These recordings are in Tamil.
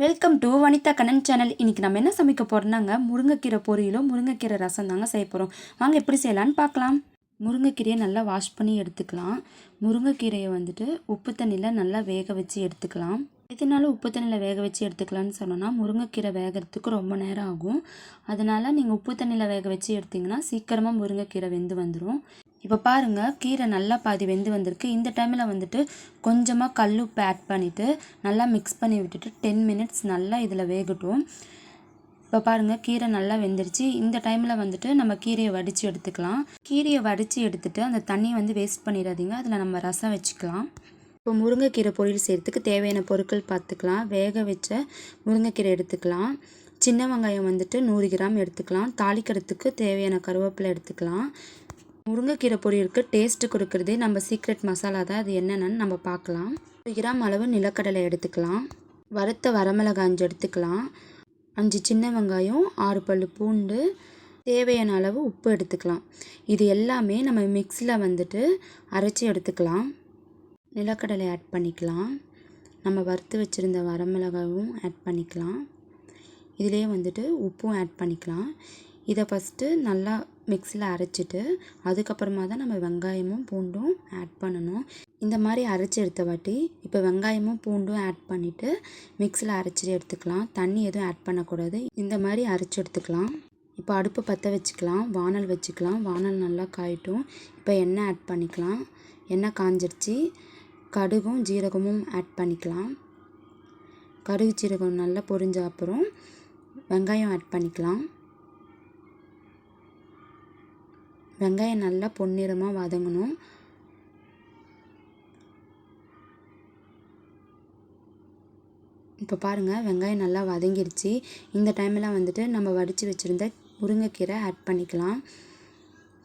Welcome to Vanitha Kannan channel. இன்றைக்கி நம்ம என்ன சமைக்க போகிறோம்னாங்க, முருங்கைக்கீரை பொரியலும் முருங்கைக்கீரை ரசம் தாங்க செய்ய போகிறோம். வாங்க எப்படி செய்யலான்னு பார்க்கலாம். முருங்கைக்கீரையை நல்லா வாஷ் பண்ணி எடுத்துக்கலாம். முருங்கைக்கீரையை உப்பு தண்ணியில் நல்லா வேக வச்சு எடுத்துக்கலாம். இதனால உப்பு தண்ணியில் வேக வச்சு எடுத்துக்கலான்னு சொன்னோன்னா, முருங்கைக்கீரை வேகிறதுக்கு ரொம்ப நேரம் ஆகும். அதனால் நீங்கள் உப்பு தண்ணியில் வேக வச்சு எடுத்திங்கன்னா சீக்கிரமாக முருங்கைக்கீரை வெந்து வந்துடும். இப்போ பாருங்கள், கீரை நல்லா பாதி வெந்து வந்திருக்கு. இந்த டைமில் கொஞ்சமாக கல்லுப்பு ஆட் பண்ணிவிட்டு நல்லா மிக்ஸ் பண்ணி விட்டுட்டு 10 மினிட்ஸ் நல்லா இதில் வேகட்டும். இப்போ பாருங்கள், கீரை நல்லா வெந்துருச்சு. இந்த டைமில் நம்ம கீரையை வடித்து எடுத்துக்கலாம். கீரையை வடித்து எடுத்துகிட்டு அந்த தண்ணியை வேஸ்ட் பண்ணிடாதீங்க. அதில் நம்ம ரசம் வச்சுக்கலாம். இப்போ முருங்கைக்கீரை பொரியல் செய்கிறதுக்கு தேவையான பொருட்கள் பார்த்துக்கலாம். வேக வச்ச முருங்கைக்கீரை எடுத்துக்கலாம். சின்ன வெங்காயம் 100 கிராம் எடுத்துக்கலாம். தாளிக்கிறதுக்கு தேவையான கருவேப்பிலை எடுத்துக்கலாம். முருங்கைக்கீரை பொரியலுக்கு டேஸ்ட்டு கொடுக்குறதே நம்ம சீக்ரெட் மசாலா தான். அது என்னென்னு நம்ம பார்க்கலாம். 1 கிராம் அளவு நிலக்கடலை எடுத்துக்கலாம். வறுத்த வரமிளகாய் 5 எடுத்துக்கலாம். 5 சின்ன வெங்காயம், 6 பல் பூண்டு, தேவையான அளவு உப்பு எடுத்துக்கலாம். இது எல்லாமே நம்ம மிக்ஸியில் அரைச்சி எடுத்துக்கலாம். நிலக்கடலை ஆட் பண்ணிக்கலாம். நம்ம வறுத்து வச்சுருந்த வரமிளகாயும் ஆட் பண்ணிக்கலாம். இதிலே உப்பும் ஆட் பண்ணிக்கலாம். இதை ஃபஸ்ட்டு நல்லா மிக்ஸியில் அரைச்சிட்டு அதுக்கப்புறமா தான் நம்ம வெங்காயமும் பூண்டும் ஆட் பண்ணணும். இந்த மாதிரி அரைச்சி எடுத்த வாட்டி இப்போ வெங்காயமும் பூண்டும் ஆட் பண்ணிவிட்டு மிக்ஸியில் அரைச்சி எடுத்துக்கலாம். தண்ணி எதுவும் ஆட் பண்ணக்கூடாது. இந்த மாதிரி அரைச்சி எடுத்துக்கலாம். இப்போ அடுப்பு பற்ற வச்சுக்கலாம். வானல் வச்சுக்கலாம். வானல் நல்லா காயட்டும். இப்போ எண்ணெய் ஆட் பண்ணிக்கலாம். எண்ணெய் காஞ்சிருச்சு. கடுகும் ஜீரகமும் ஆட் பண்ணிக்கலாம். கடுகு ஜீரகம் நல்லா பொரிஞ்ச அப்புறம் வெங்காயம் ஆட் பண்ணிக்கலாம். வெங்காயம் நல்லா பொன்னிறமாக வதங்கணும். இப்போ பாருங்கள், வெங்காயம் நல்லா வதங்கிடுச்சு. இந்த டைமில் நம்ம வடித்து வச்சுருந்த முருங்கைக்கீரை ஆட் பண்ணிக்கலாம்.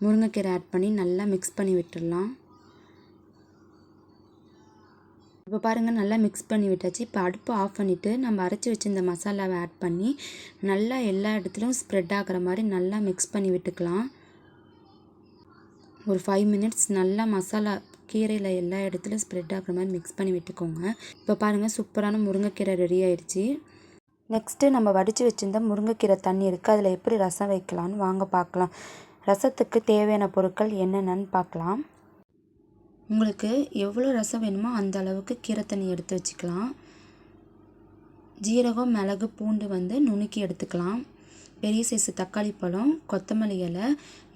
முருங்கைக்கீரை ஆட் பண்ணி நல்லா மிக்ஸ் பண்ணி விட்டுடலாம். இப்போ பாருங்கள், நல்லா மிக்ஸ் பண்ணி விட்டாச்சு. இப்போ அடுப்பு ஆஃப் பண்ணிவிட்டு நம்ம அரைச்சி வச்சுருந்த மசாலாவை ஆட் பண்ணி நல்லா எல்லா இடத்துலையும் ஸ்ப்ரெட் ஆகிற மாதிரி நல்லா மிக்ஸ் பண்ணி விட்டுக்கலாம். ஒரு 5 மினிட்ஸ் நல்லா மசாலா கீரையில் எல்லா இடத்துலையும் ஸ்ப்ரெட் ஆகிற மாதிரி மிக்ஸ் பண்ணி விட்டுக்கோங்க. இப்போ பாருங்கள், சூப்பரான முருங்கைக்கீரை ரெடி ஆயிடுச்சு. நெக்ஸ்ட்டு நம்ம வடித்து வச்சுருந்த முருங்கைக்கீரை தண்ணி இருக்குது. அதில் எப்படி ரசம் வைக்கலான்னு வாங்க பார்க்கலாம். ரசத்துக்கு தேவையான பொருட்கள் என்னென்னு பார்க்கலாம். உங்களுக்கு எவ்வளோ ரசம் வேணுமோ அந்த அளவுக்கு கீரை தண்ணி எடுத்து வச்சுக்கலாம். ஜீரகம், மிளகு, பூண்டு நுணுக்கி எடுத்துக்கலாம். பெரிய சைஸ் தக்காளி பழம், கொத்தமல்லி இலை,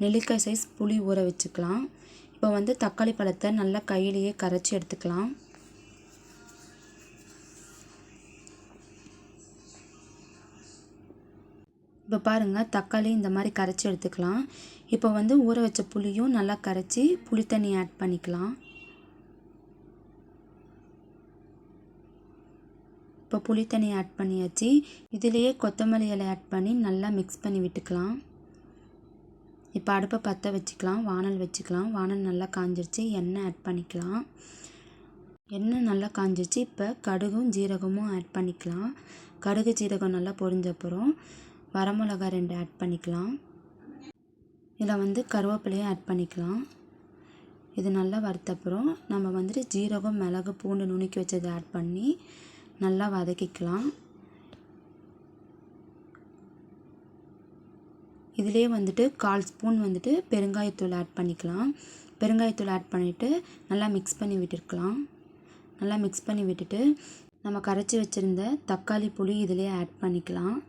நெல்லிக்காய் சைஸ் புளி ஊற வச்சுக்கலாம். இப்போ தக்காளி பழத்தை நல்லா கையிலேயே கரைச்சி எடுத்துக்கலாம். இப்போ பாருங்கள், தக்காளி இந்த மாதிரி கரைச்சி எடுத்துக்கலாம். இப்போ ஊற வச்ச புளியும் நல்லா கரைச்சி புளி தண்ணி ஆட் பண்ணிக்கலாம். இப்போ புளி தண்ணி ஆட் பண்ணியாச்சு. இதிலேயே கொத்தமல்லி இலை ஆட் பண்ணி நல்லா மிக்ஸ் பண்ணி விட்டுக்கலாம். இப்போ அடுப்பை பற்ற வச்சுக்கலாம். வானல் வச்சுக்கலாம். வானல் நல்லா காஞ்சிருச்சு. எண்ணெய் ஆட் பண்ணிக்கலாம். எண்ணெய் நல்லா காஞ்சிருச்சு. இப்போ கடுகும் ஜீரகமும் ஆட் பண்ணிக்கலாம். கடுகு ஜீரகம் நல்லா பொரிஞ்ச அப்புறம் வரமிளகாய் 2 ஆட் பண்ணிக்கலாம். இதில் கருவேப்பிலையும் ஆட் பண்ணிக்கலாம். இது நல்லா வறுத்த அப்புறம் நம்ம ஜீரகம், மிளகு, பூண்டு நுணுக்கி வச்சதை ஆட் பண்ணி நல்லா வதக்கிக்கலாம். இதிலே 1/4 ஸ்பூன் பெருங்காயத்தூள் ஆட் பண்ணிக்கலாம். பெருங்காயத்தூள் ஆட் பண்ணிவிட்டு நல்லா மிக்ஸ் பண்ணி விட்டுருக்கலாம். நல்லா மிக்ஸ் பண்ணி விட்டுட்டு நம்ம கரைச்சி வச்சுருந்த தக்காளி புளி இதிலே ஆட் பண்ணிக்கலாம்.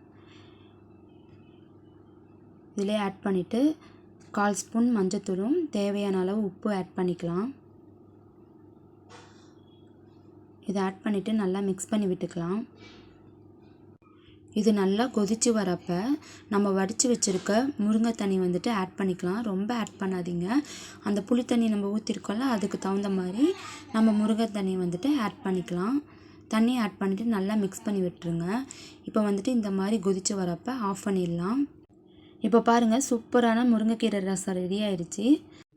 இதிலே ஆட் பண்ணிவிட்டு 1/4 ஸ்பூன் மஞ்சத்தூளும் தேவையான அளவு உப்பு ஆட் பண்ணிக்கலாம். இதை ஆட் பண்ணிவிட்டு நல்லா மிக்ஸ் பண்ணி விட்டுக்கலாம். இது நல்லா கொதித்து வரப்போ நம்ம வடித்து வச்சுருக்க முருங்கை தண்ணி ஆட் பண்ணிக்கலாம். ரொம்ப ஆட் பண்ணாதீங்க. அந்த புளி தண்ணி நம்ம ஊற்றிருக்கோம்ல, அதுக்கு தகுந்த மாதிரி நம்ம முருங்கை தண்ணி ஆட் பண்ணிக்கலாம். தண்ணி ஆட் பண்ணிவிட்டு நல்லா மிக்ஸ் பண்ணி விட்டுருங்க. இப்போ இந்த மாதிரி கொதித்து வரப்போ ஆஃப் பண்ணிடலாம். இப்போ பாருங்கள், சூப்பரான முருங்கைக்கீரை ரசம் ரெடி ஆயிடுச்சு.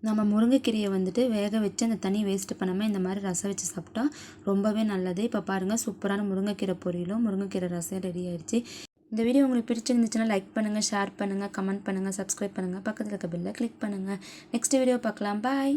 நம்ம முருங்கைக்கீரையை வேக வச்சு அந்த தண்ணி வேஸ்ட் பண்ணாமல் இந்த மாதிரி ரசம் வச்சு சாப்பிட்டா ரொம்பவே நல்லது. இப்போ பாருங்கள், சூப்பரான முருங்கைக்கீரை பொரியலும் முருங்கைக்கீரை ரசம் ரெடி ஆயிடுச்சு. இந்த வீடியோ உங்களுக்கு பிடிச்சிருந்துச்சுன்னா லைக் பண்ணுங்கள், ஷேர் பண்ணுங்கள், கமெண்ட் பண்ணுங்கள், சப்ஸ்கிரைப் பண்ணுங்கள், பக்கத்தில் இருக்க பெல்லை கிளிக் பண்ணுங்கள். நெக்ஸ்ட் வீடியோ பார்க்கலாம். பாய்.